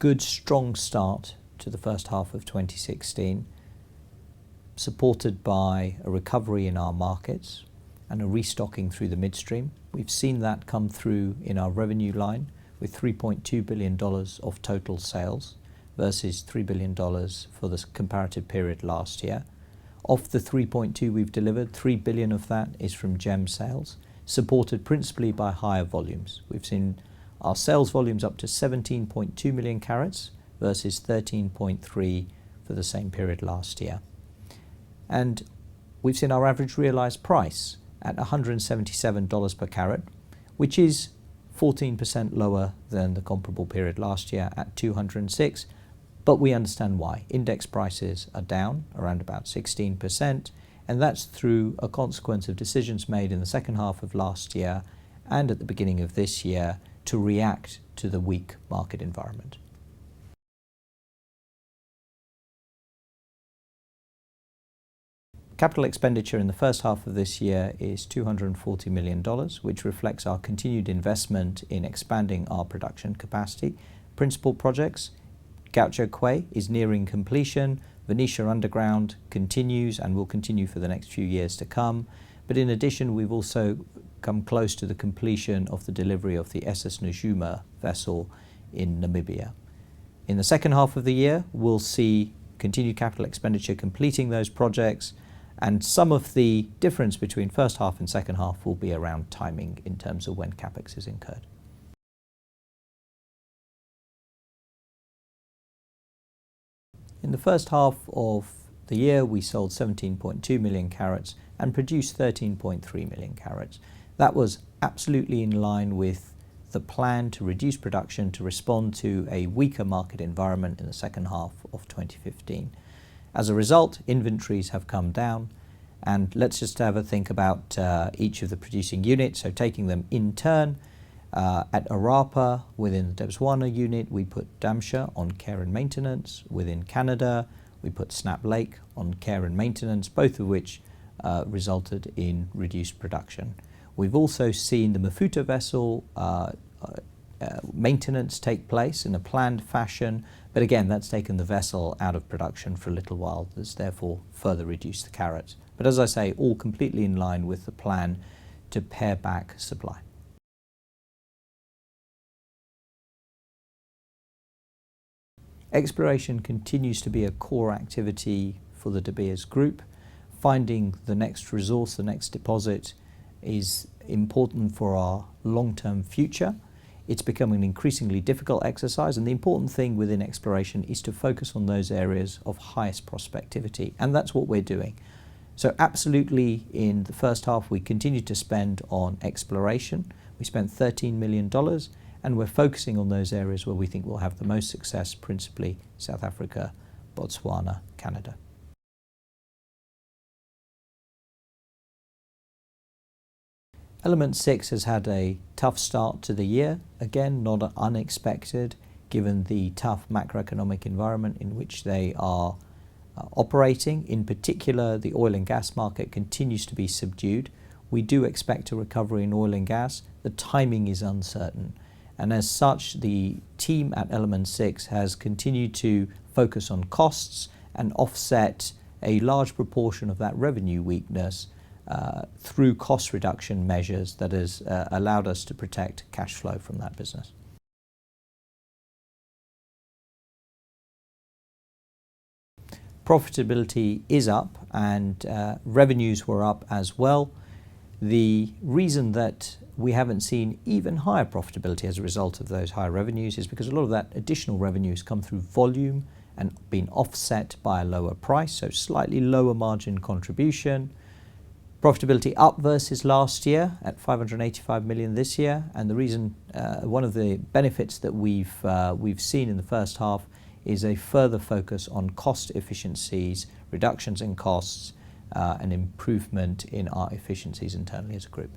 good, strong start to the first half of 2016, supported by a recovery in our markets and a restocking through the midstream. We've seen that come through in our revenue line with $3.2 billion of total sales versus $3 billion for the comparative period last year. Of the 3.2 we've delivered, 3 billion of that is from gem sales, supported principally by higher volumes. We've seen our sales volumes up to 17.2 million carats versus 13.3 for the same period last year. And we've seen our average realized price at $177 per carat, which is 14% lower than the comparable period last year at 206. But we understand why. Index prices are down around about 16%, and that's through a consequence of decisions made in the second half of last year and at the beginning of this year to react to the weak market environment. Capital expenditure in the first half of this year is $240 million, which reflects our continued investment in expanding our production capacity. Principal projects: Gaucho Quay is nearing completion, Venetia Underground continues and will continue for the next few years to come. But in addition, we've also come close to the completion of the delivery of the SS Najuma vessel in Namibia. In the second half of the year, we'll see continued capital expenditure completing those projects, and some of the difference between first half and second half will be around timing in terms of when CapEx is incurred. In the first half of the year, we sold 17.2 million carats and produced 13.3 million carats. That was absolutely in line with the plan to reduce production to respond to a weaker market environment in the second half of 2015. As a result, inventories have come down, and let's just have a think about each of the producing units. So taking them in turn, at Arapa, within the Debswana unit, we put Damsha on care and maintenance. Within Canada, we put Snap Lake on care and maintenance, both of which resulted in reduced production. We've also seen the Mafuta vessel maintenance take place in a planned fashion, but again, that's taken the vessel out of production for a little while. That's therefore further reduced the carats. But as I say, all completely in line with the plan to pare back supply. Exploration continues to be a core activity for the De Beers Group. Finding the next resource, the next deposit, is important for our long-term future. It's becoming an increasingly difficult exercise, and the important thing within exploration is to focus on those areas of highest prospectivity, and that's what we're doing. So absolutely, in the first half, we continued to spend on exploration. We spent $13 million. And we're focusing on those areas where we think we'll have the most success, principally South Africa, Botswana, Canada. Element 6 has had a tough start to the year. Again, not unexpected, given the tough macroeconomic environment in which they are operating. In particular, the oil and gas market continues to be subdued. We do expect a recovery in oil and gas. The timing is uncertain. And as such, the team at Element 6 has continued to focus on costs and offset a large proportion of that revenue weakness through cost reduction measures that has allowed us to protect cash flow from that business. Profitability is up, and revenues were up as well. The reason that we haven't seen even higher profitability as a result of those higher revenues is because a lot of that additional revenues come through volume and been offset by a lower price, so slightly lower margin contribution. Profitability up versus last year at 585 million this year, and the reason, one of the benefits that we've seen in the first half is a further focus on cost efficiencies, reductions in costs, and improvement in our efficiencies internally as a group.